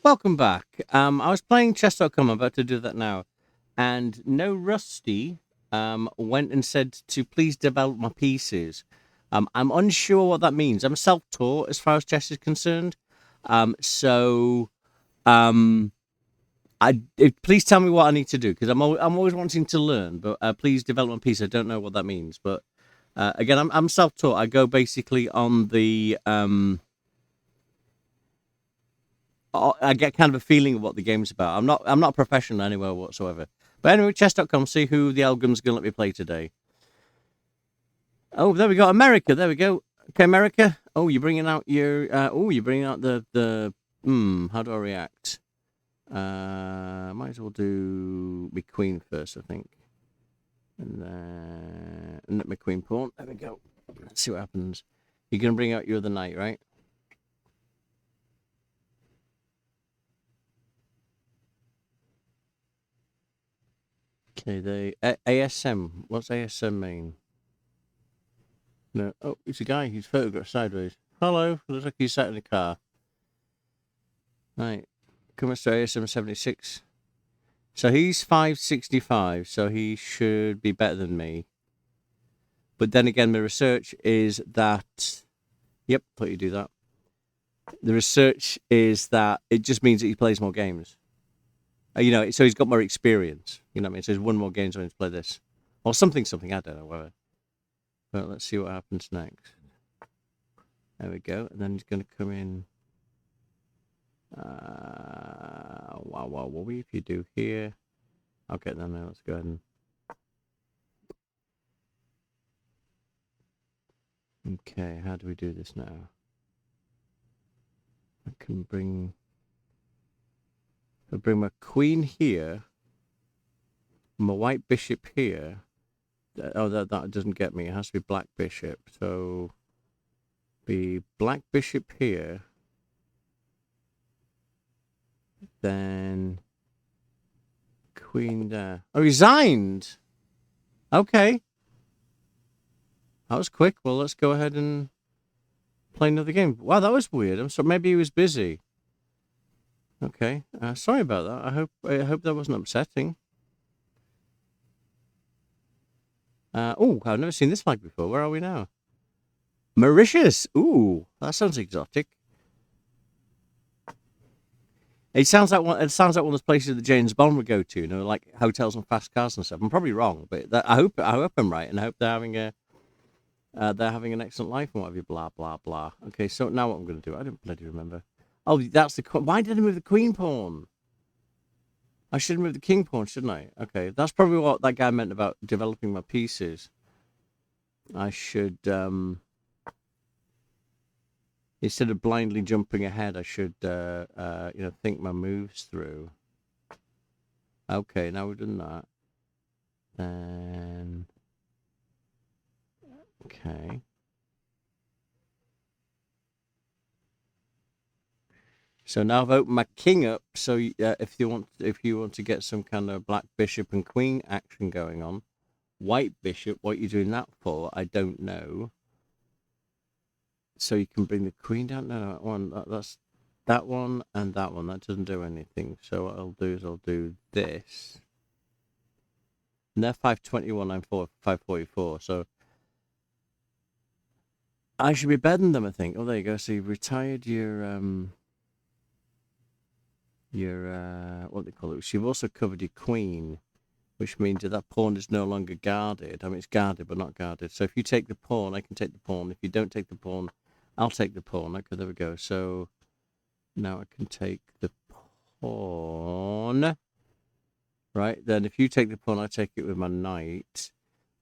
Welcome back. I was playing chess.com. I'm about to do that now. And No Rusty went and said to please develop my pieces. I'm unsure what that means. I'm self-taught as far as chess is concerned. So um, please tell me what I need to do because I'm always wanting to learn. But please develop my piece. I don't know what that means. But again, I'm self-taught. I go basically on the I get kind of a feeling of what the game's about. I'm not a professional anywhere whatsoever. But anyway, chess.com, see who the Elgum's going to let me play today. Oh, there we go. America. There we go. Okay, America. Oh, you're bringing out your. You're bringing out the. How do I react? Might as well do my queen first, I think. And then my queen pawn. There we go. Let's see what happens. You're going to bring out your other knight, right? Okay, the ASM. What's ASM mean? No. Oh, it's a guy. He's photographed sideways. Hello. Looks like he's sat in a car. Right. Coming to ASM 76. So he's 565. So he should be better than me. But then again, the research is that. Yep, thought you'd do that. The research is that it just means that he plays more games. So he's got more experience. You know what I mean? So he's won more games when he's played this. Or something. I don't know, whatever. But let's see what happens next. There we go. And then he's going to come in. Wow, what will we if you do here? I'll get them now. Let's go ahead and. Okay, how do we do this now? I can bring my queen here. My white bishop here. Oh, that doesn't get me. It has to be black bishop. So, be black bishop here. Then, queen there. Oh, resigned! Okay. That was quick. Well, let's go ahead and play another game. Wow, that was weird. I'm sorry. Maybe he was busy. Okay. Sorry about that. I hope that wasn't upsetting. I've never seen this flag before. Where are we now? Mauritius. Ooh, that sounds exotic. It sounds like one. It sounds like one of those places that James Bond would go to. Like hotels and fast cars and stuff. I'm probably wrong, but I hope I'm right, and I hope they're having an excellent life and whatever. Blah blah blah. Okay, so now what I'm going to do? I don't bloody remember. Oh, that's the. Why did I move the queen pawn? I should move the king pawn, shouldn't I? Okay, that's probably what that guy meant about developing my pieces. I should, instead of blindly jumping ahead, I should, think my moves through. Okay, now we've done that. And okay. So now I've opened my king up. So if you want to get some kind of black bishop and queen action going on, white bishop, what you're doing that for, I don't know. So you can bring the queen down. No, that one. That's that one and that one. That doesn't do anything. So what I'll do is I'll do this. And they're 521. I'm 544. So I should be better than them, I think. Oh, there you go. So you've retired your what do they call it? So you've also covered your queen, which means that pawn is no longer guarded. I mean, it's guarded, but not guarded. So if you take the pawn, I can take the pawn. If you don't take the pawn, I'll take the pawn. Okay, there we go. So now I can take the pawn. Right, then if you take the pawn, I take it with my knight,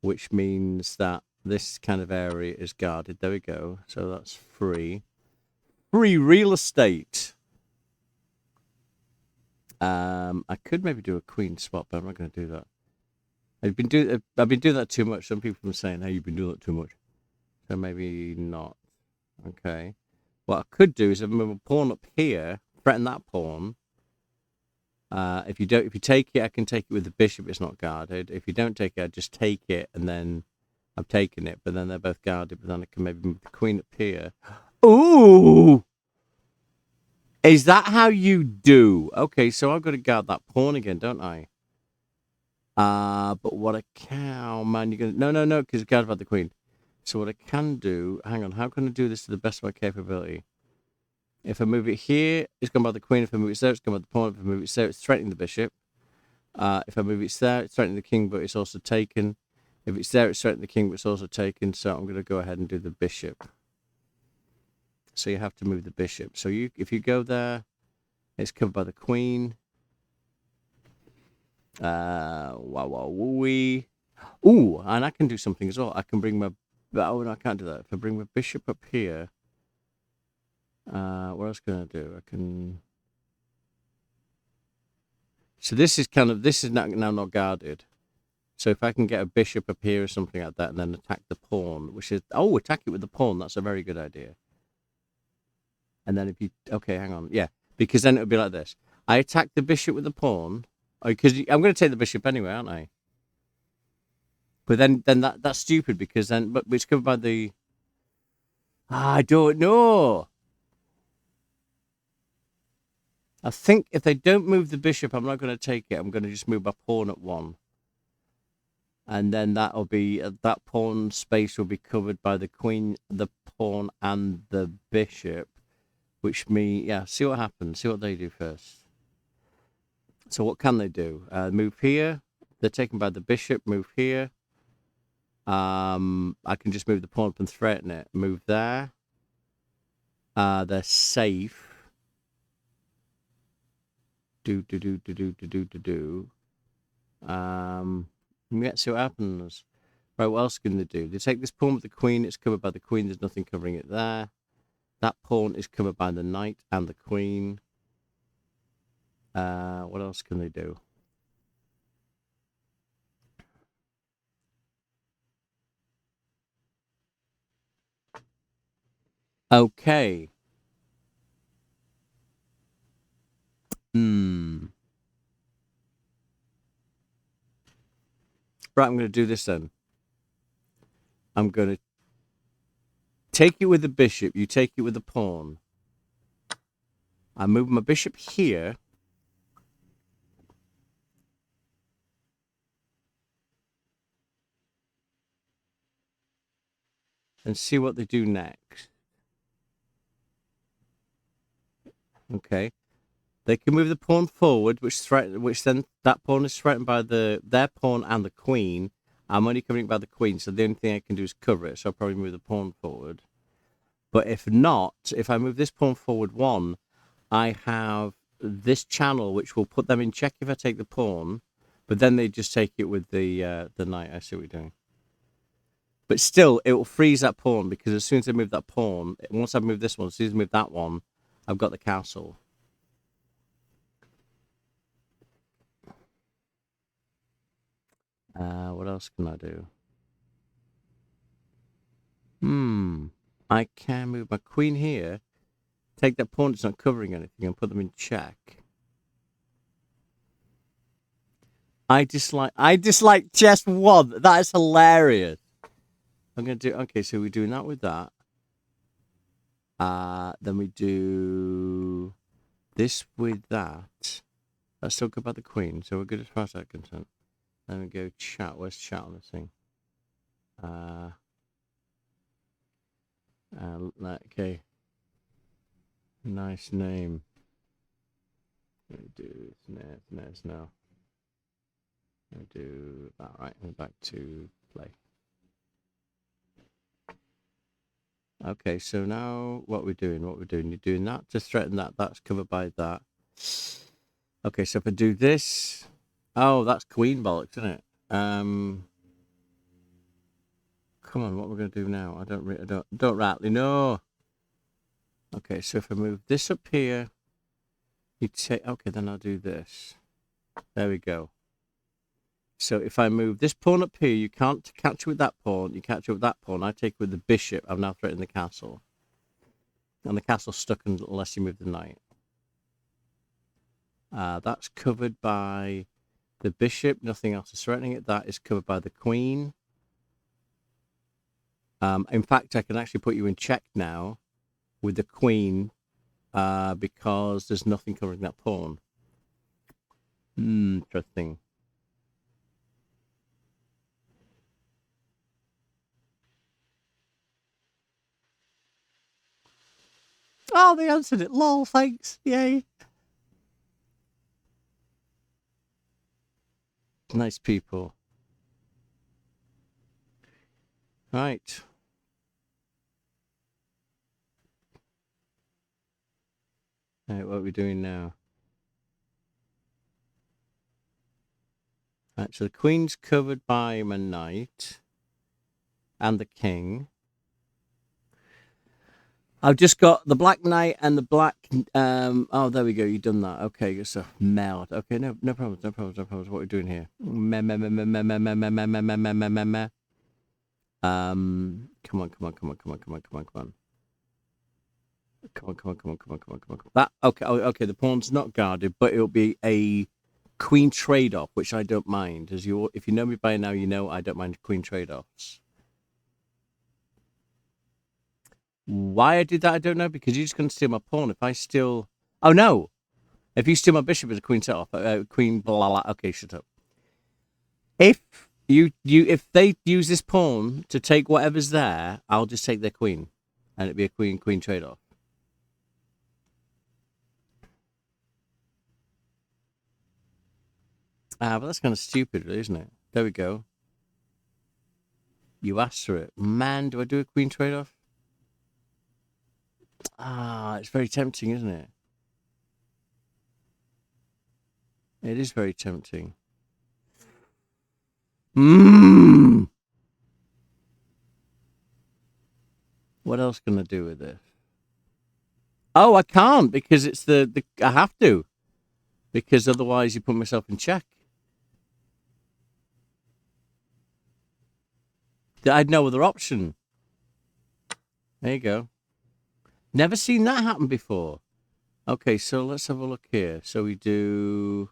which means that this kind of area is guarded. There we go. So that's free. Free real estate. I could maybe do a queen swap, but I'm not going to do that. I've been doing that too much. Some people have been saying, "Hey, you've been doing that too much," so maybe not. Okay. What I could do is if I move a pawn up here, threaten that pawn. If you take it, I can take it with the bishop. It's not guarded. If you don't take it, I just take it, and then I've taken it. But then they're both guarded. But then I can maybe move the queen up here. Ooh. Is that how you do? Okay, so I've got to guard that pawn again, don't I? But what I can, man, you're gonna no, because you guard about the queen. So what I can do, hang on, how can I do this to the best of my capability? If I move it here, it's gone by the queen. If I move it there, it's gone by the pawn. If I move it there, it's threatening the bishop. If I move it there, it's threatening the king, but it's also taken. If it's there, it's threatening the king, but it's also taken. So I'm going to go ahead and do the bishop. So you have to move the bishop. So if you go there, it's covered by the queen. Wee. Ooh, and I can do something as well. I can bring my... Oh, no, I can't do that. If I bring my bishop up here... what else can I do? I can... So this is now not guarded. So if I can get a bishop up here or something like that and then attack the pawn, which is... Oh, attack it with the pawn. That's a very good idea. And then if you... Okay, hang on. Yeah, because then it would be like this. I attack the bishop with the pawn. Because I'm going to take the bishop anyway, aren't I? But then that's stupid because then... But it's covered by the... I don't know. I think if they don't move the bishop, I'm not going to take it. I'm going to just move my pawn at 1. And then that'll be... that pawn space will be covered by the queen, the pawn, and the bishop. Which means... Yeah, see what happens. See what they do first. So what can they do? Move here. They're taken by the bishop. Move here. I can just move the pawn up and threaten it. Move there. They're safe. Let's see what happens. Right, what else can they do? They take this pawn with the queen. It's covered by the queen. There's nothing covering it there. That pawn is covered by the knight and the queen. What else can they do? Okay. Right, I'm going to do this then. I'm going to take it with the bishop. You take it with the pawn. I move my bishop here. And see what they do next. Okay. They can move the pawn forward, which then that pawn is threatened by their pawn and the queen. I'm only covering it by the queen, so the only thing I can do is cover it. So I'll probably move the pawn forward. But if not, if I move this pawn forward 1, I have this channel which will put them in check if I take the pawn. But then they just take it with the knight. I see what you're doing. But still, it will freeze that pawn because as soon as I move that pawn, once I've moved this one, as soon as I move that one, I've got the castle. What else can I do? I can move my queen here, take that pawn that's not covering anything, and put them in check. I dislike chess 1. That is hilarious. I'm gonna do... Okay, so we're doing that with that. Then we do this with that. That's still good about the queen, so we're good as far as that's concerned. Then we go chat. Where's chat on this thing? Okay. Nice name. Let me do this now. Let me do that. Right, we're back to play. Okay, so now what we're doing? You're doing that to threaten that. That's covered by that. Okay, so if I do this... Oh, that's queen bollocks, isn't it? Come on, what we're going to do now? I don't rightly know. Okay, so if I move this up here, you take... Okay, then I'll do this. There we go. So if I move this pawn up here, you can't catch it with that pawn. You catch it with that pawn. I take it with the bishop. I've now threatened the castle. And the castle's stuck unless you move the knight. That's covered by the bishop. Nothing else is threatening it. That is covered by the queen. In fact, I can actually put you in check now with the queen because there's nothing covering that pawn. Interesting. Oh, they answered it. Lol, thanks. Yay. Nice people. Right. Right, what are we doing now? Right, so the queen's covered by my knight and the king. I've just got the black knight and the black. Oh, there we go. You've done that. Okay, good stuff. Meld. Okay, no problems. No problems. No problems. What are we doing here? Come on. Come on. Come on. Come on. Come on. Come on. Come on. Come on. Come on. Come on. Come on. Come on. Come on. That. Okay. Oh, okay. The pawn's not guarded, but it'll be a queen trade-off, which I don't mind. As you, if you know me by now, you know I don't mind queen trade-offs. Why I did that, I don't know, because you're just going to steal my pawn. If I steal... Oh, no! If you steal my bishop as a queen set off, queen blah, blah, okay, shut up. If if they use this pawn to take whatever's there, I'll just take their queen. And it'd be a queen trade-off. But that's kind of stupid, isn't it? There we go. You asked for it. Man, do I do a queen trade-off? It's very tempting, isn't it? It is very tempting. What else can I do with this? Oh, I can't because it's the I have to. Because otherwise you put myself in check. I had no other option. There you go. Never seen that happen before. Okay, so let's have a look here. So we do...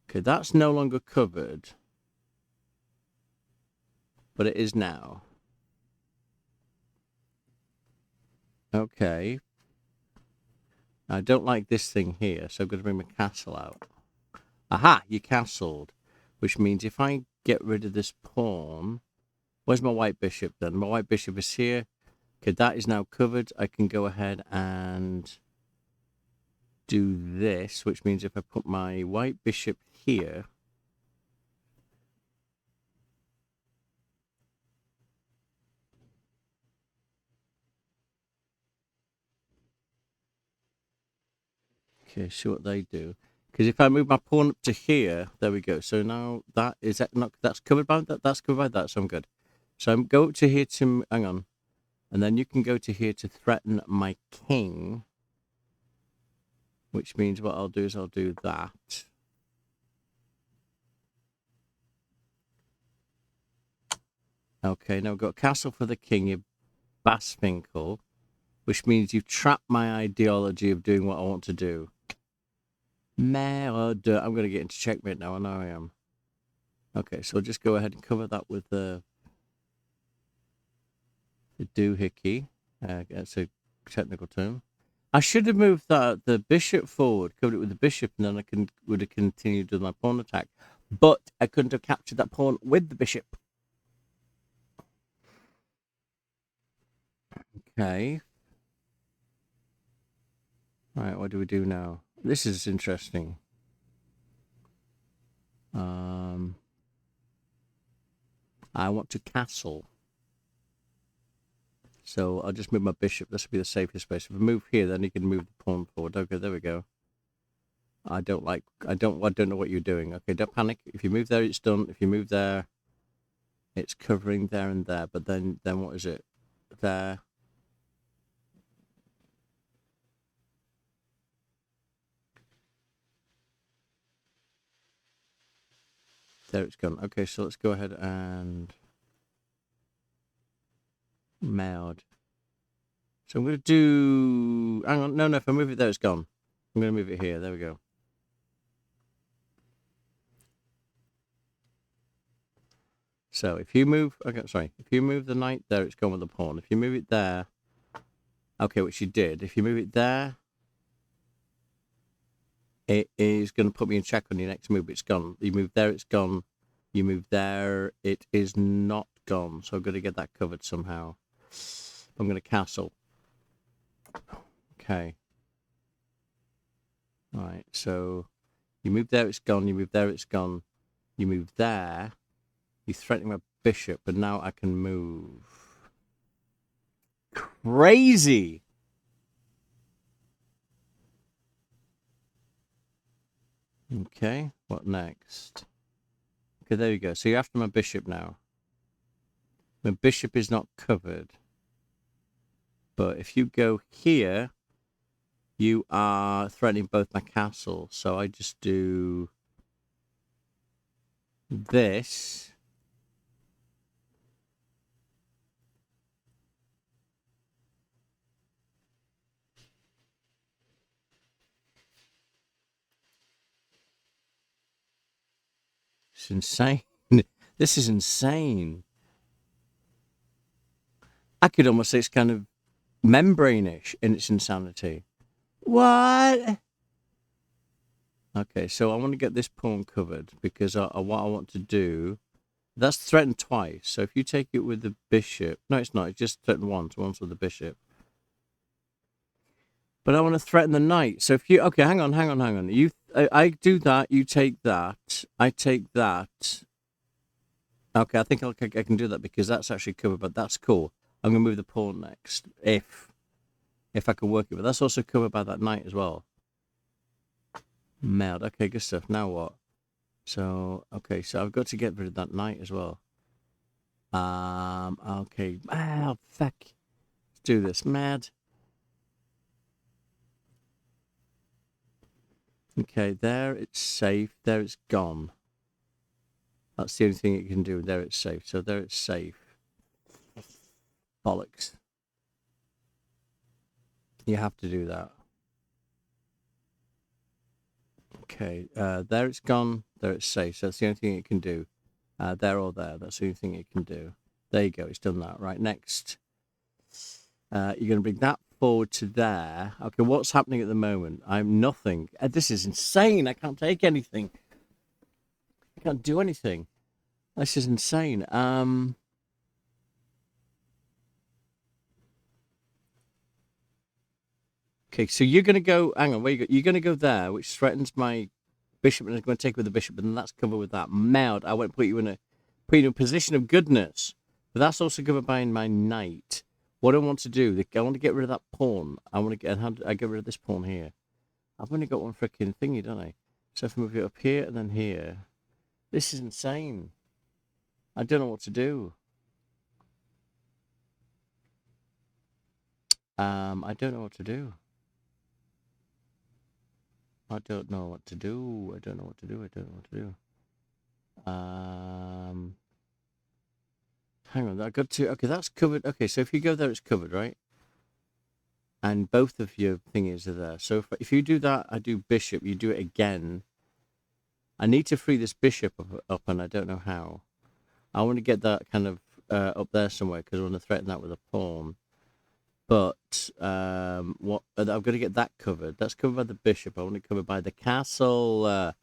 Okay, that's no longer covered. But it is now. Okay. I don't like this thing here, so I'm going to bring my castle out. Aha, you castled. Which means if I get rid of this pawn... Where's my white bishop then? My white bishop is here. Okay, that is now covered. I can go ahead and do this, which means if I put my white bishop here... Okay, see what they do. Because if I move my pawn up to here, there we go. So now that is that not that's covered by that. That's covered by that. So I'm good. So I'm go up to here to hang on, and then you can go to here to threaten my king. Which means what I'll do is I'll do that. Okay, now we've got a castle for the king, you Basfinkel, which means you've trapped my ideology of doing what I want to do. Merde. I'm going to get into checkmate now. I know I am. Okay, so I'll just go ahead and cover that with the doohickey. That's a technical term. I should have moved the bishop forward, covered it with the bishop, and then I would have continued with my pawn attack. But I couldn't have captured that pawn with the bishop. Okay. Right, what do we do now? This is interesting. I want to castle. So I'll just move my bishop. This will be the safest space. If I move here, then you can move the pawn forward. Okay, there we go. I don't know what you're doing. Okay, don't panic. If you move there, it's done. If you move there, it's covering there and there. But then what is it? There. There it's gone. Okay, so let's go ahead and meld. So I'm going to do... Hang on. No, if I move it there, it's gone. I'm going to move it here. There we go. So if you move... Okay, sorry. If you move the knight there, it's gone with the pawn. If you move it there... Okay, which you did. If you move it there, it is going to put me in check on your next move. It's gone. You move there, it's gone. You move there, it is not gone. So I've got to get that covered somehow. I'm going to castle. Okay. All right, so you move there, it's gone. You move there, it's gone. You move there. You threaten my bishop, but now I can move. Crazy! Okay, what next? Okay, there you go. So you're after my bishop now. My bishop is not covered. But if you go here, you are threatening both my castles. So I just do this. It's insane. This is insane. I could almost say it's kind of membrane-ish in its insanity. What? Okay, so I want to get this pawn covered because what I want to do... That's threatened twice. So if you take it with the bishop... No, it's not. It's just threatened once. Once with the bishop. But I want to threaten the knight. So if you... Okay, hang on. I do that. You take that. I take that. Okay, I think I can do that because that's actually covered. But that's cool. I'm going to move the pawn next. If I can work it. But that's also covered by that knight as well. Meld. Okay, good stuff. Now what? So, okay, so I've got to get rid of that knight as well. Okay. Ah, fuck. Let's do this. Mad. Okay, there it's safe. There it's gone. That's the only thing it can do. There it's safe. So there it's safe. Bollocks. You have to do that. Okay, there it's gone. There it's safe. So that's the only thing it can do. There or there. That's the only thing it can do. There you go. It's done that. Right, next. You're going to bring that forward to there. Okay, what's happening at the moment? I'm nothing. This is insane. I can't take anything. I can't do anything. This is insane. Okay, so you're going to go... Hang on, where you go? You're going to go there, which threatens my bishop, and I'm going to take with the bishop, and that's covered with that. Meld. I won't put you in a position of goodness. But that's also covered by my knight. What I want to do, I want to get rid of that pawn. I want to get... How do I get rid of this pawn here? I've only got one freaking thingy, don't I? So if I move it up here and then here... This is insane. I don't know what to do. I don't know what to do. I don't know what to do. Hang on, I got to... Okay, that's covered. Okay, so if you go there, it's covered, right? And both of your thingies are there. So if you do that, I do bishop. You do it again. I need to free this bishop up, and I don't know how. I want to get that kind of up there somewhere because I want to threaten that with a pawn. But what I've got to get that covered. That's covered by the bishop. I want it covered by the castle.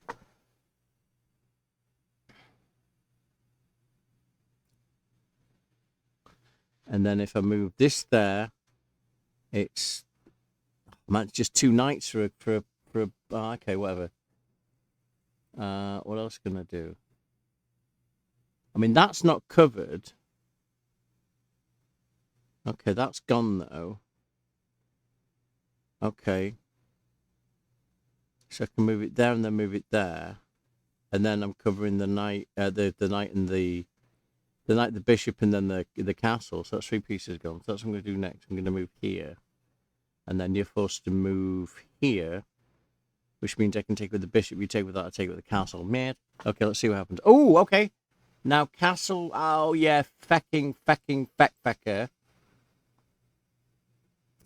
And then if I move this there, it's just two knights for a oh, okay, whatever. What else can I do? I mean, that's not covered. Okay, that's gone though. Okay. So I can move it there and then move it there. And then I'm covering the knight, the knight and the knight, the bishop, and then the castle. So that's three pieces gone. So that's what I'm going to do next. I'm going to move here. And then you're forced to move here, which means I can take with the bishop. You take with that, I take with the castle. Mad. Okay, let's see what happens. Oh, okay. Now castle. Oh, yeah. Fecker.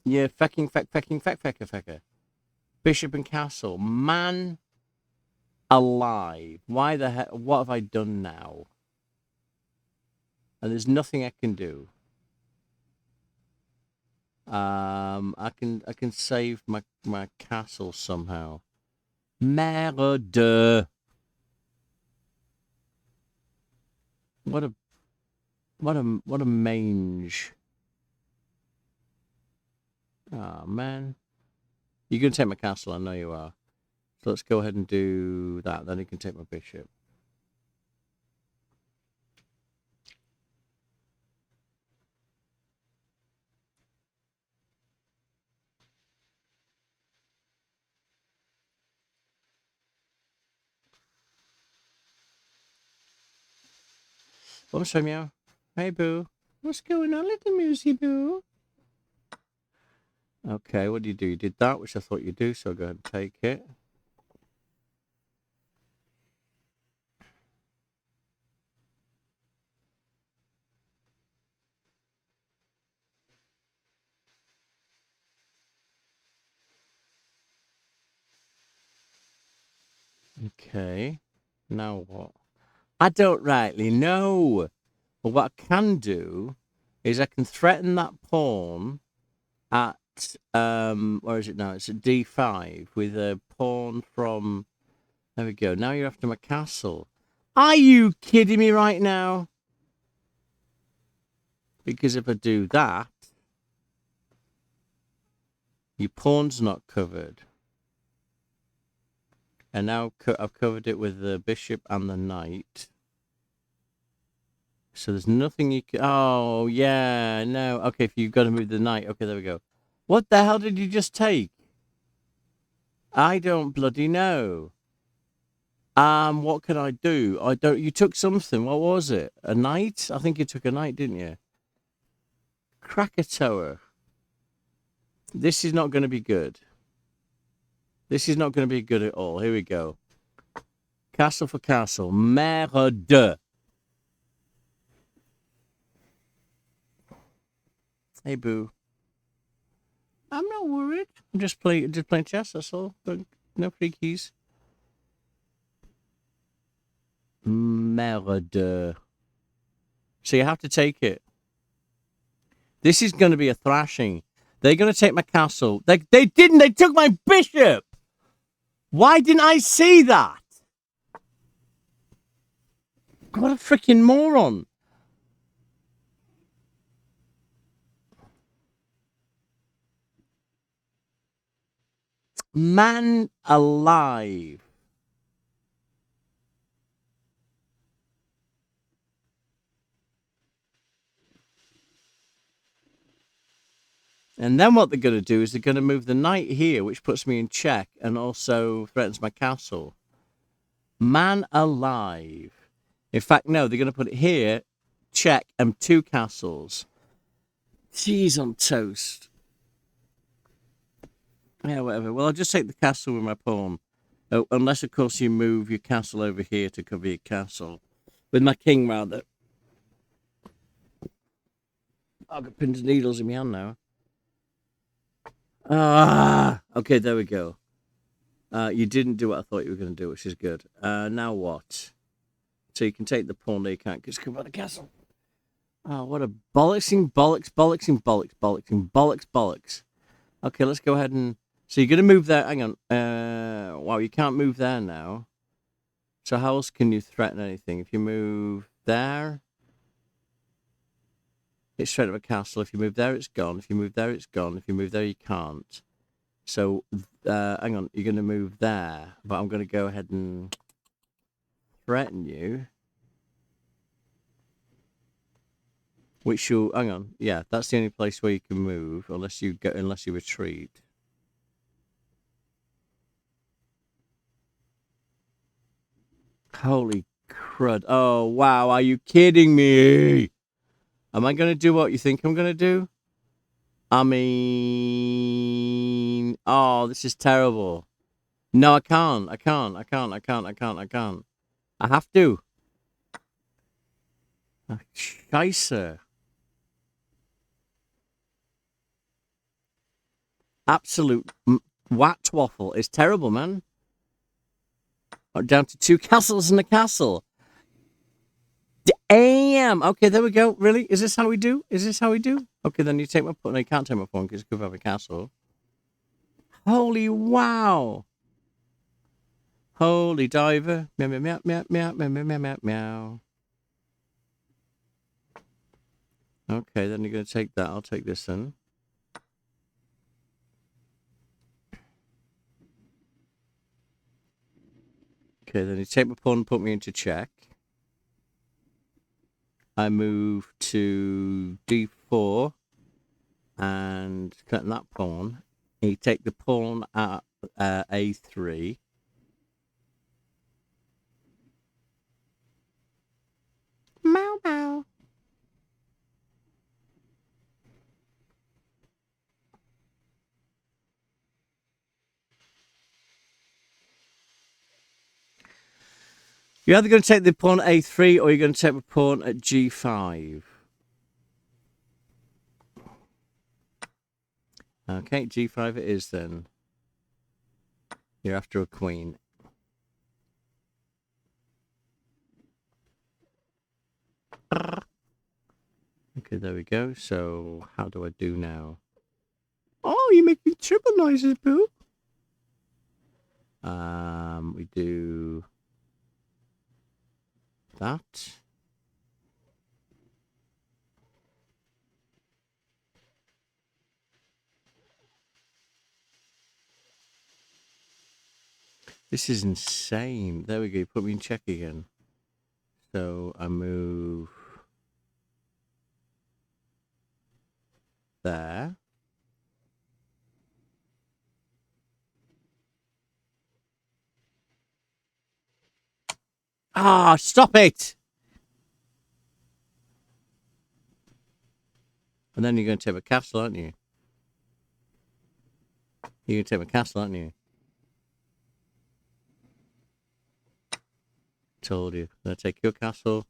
Yeah, fecker. Bishop and castle. Man alive. Why the heck? What have I done now? And there's nothing I can do. I can save my castle somehow. Merde. What a mange. Oh man. You're gonna take my castle, I know you are. So let's go ahead and do that, then you can take my bishop. What's up, meow? Hey boo. What's going on, little musy boo? Okay, what do? You did that, which I thought you'd do, so I'll go ahead and take it. Okay, now what? I don't rightly know. But what I can do is I can threaten that pawn at where is it now? It's at d5 with a pawn from. There we go. Now you're after my castle. Are you kidding me right now? Because if I do that, your pawn's not covered. And now I've covered it with the bishop and the knight. So there's nothing you can... Oh, yeah, no. Okay, if you've got to move the knight. Okay, there we go. What the hell did you just take? I don't bloody know. What can I do? I don't... You took something. What was it? A knight? I think you took a knight, didn't you? Krakatoa. This is not going to be good. This is not going to be good at all. Here we go. Castle for castle. Merde. Hey, boo. I'm not worried. I'm just playing chess, that's all. No freakies. Merde. So you have to take it. This is going to be a thrashing. They're going to take my castle. They didn't. They took my bishop. Why didn't I see that? What a freaking moron. Man alive. And then what they're going to do is they're going to move the knight here, which puts me in check and also threatens my castle. Man alive. In fact, no, they're going to put it here, check, and 2 castles. Cheese on toast. Yeah, whatever. Well, I'll just take the castle with my pawn. Oh, unless, of course, you move your castle over here to cover your castle. With my king, rather. I've got pins and needles in my hand now. Okay, there we go. You didn't do what I thought you were going to do, which is good. Now what? So you can take the pawn there, you can't just cover the castle. Oh, what a bollocksing, bollocks. Okay, let's go ahead and... So you're going to move there. Hang on. Wow, you can't move there now. So how else can you threaten anything? If you move there, it's straight up a castle. If you move there, it's gone. If you move there, it's gone. If you move there, you can't. So, hang on. You're going to move there. But I'm going to go ahead and threaten you. Which you'll... Hang on. Yeah, that's the only place where you can move. Unless you retreat. Holy crud. Oh, wow. Are you kidding me? Am I going to do what you think I'm going to do? I mean... Oh, this is terrible. No, I can't. I have to. Oh, Scheisse. Absolute wat waffle. It's terrible, man. Down to 2 castles and a castle. AM. Okay, there we go. Really? Is this how we do? Is this how we do? Okay, then you take my pawn. No, you can't take my pawn because you could have a castle. Holy wow! Holy diver. Meow, meow, meow, meow, meow, meow, meow, meow, meow. Okay, then you're going to take that. I'll take this then. Okay, then you take my pawn and put me into check. I move to d4 and cut that pawn. You take the pawn at a3. Meow, meow. You're either going to take the pawn at a3 or you're going to take the pawn at g5. Okay, g5 it is then. You're after a queen. Okay, there we go. So, how do I do now? Oh, you make me triple noises, boo. We do that. This is insane. There we go. You put me in check again. So I move there. Ah, stop it! And then you're going to take a castle, aren't you? You're going to take a castle, aren't you? Told you. I'm going to take your castle.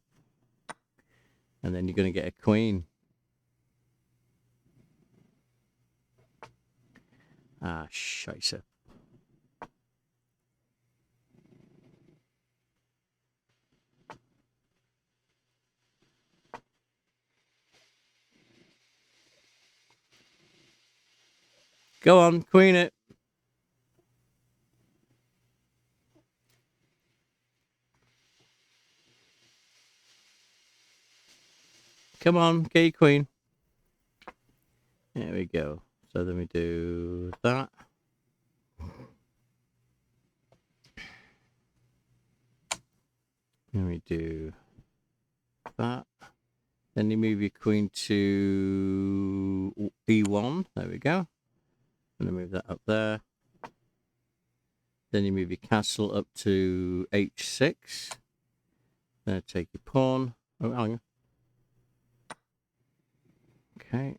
And then you're going to get a queen. Ah, scheisse. Go on, queen it. Come on, get your queen. There we go. So then we do that. Then we do that. Then you move your queen to e1. There we go. And then move that up there. Then you move your castle up to h6. Then take your pawn. Oh, hang on. Okay.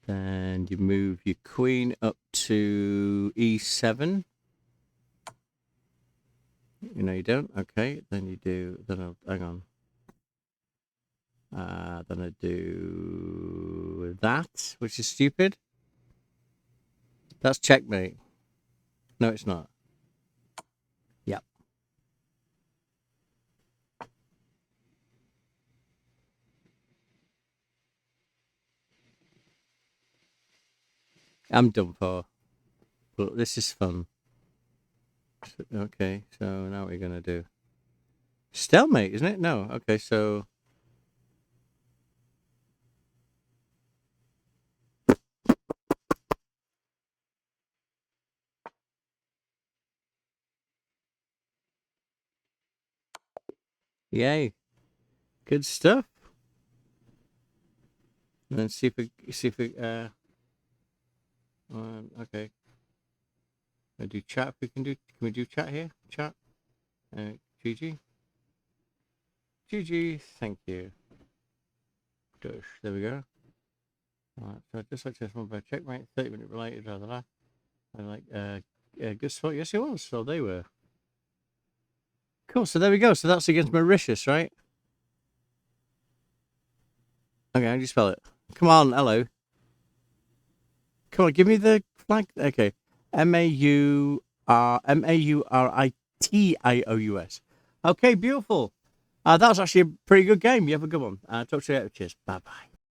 Then you move your queen up to e7. You know you don't. Okay. Then you do. Then I'll hang on. Then I do that, which is stupid. That's checkmate. No, it's not. Yep. I'm done for. But this is fun. Okay, so now what are we going to do? Stalemate, isn't it? No. Okay, so... Yay. Good stuff. And then see if we, okay. I do chat if we can we do chat here? Chat? GG. GG, thank you. Gosh, there we go. Alright, so just like this one by checkmate, 30-minute related, blah, blah, blah. I like, good spot. Yes, it was. So they were. Cool, so there we go. So that's against Mauritius, right? Okay, how do you spell it? Come on, hello. Come on, give me the flag. Okay. Mauritius. Tious. Okay, beautiful. That was actually a pretty good game. You have a good one. Talk to you later. Cheers. Bye bye.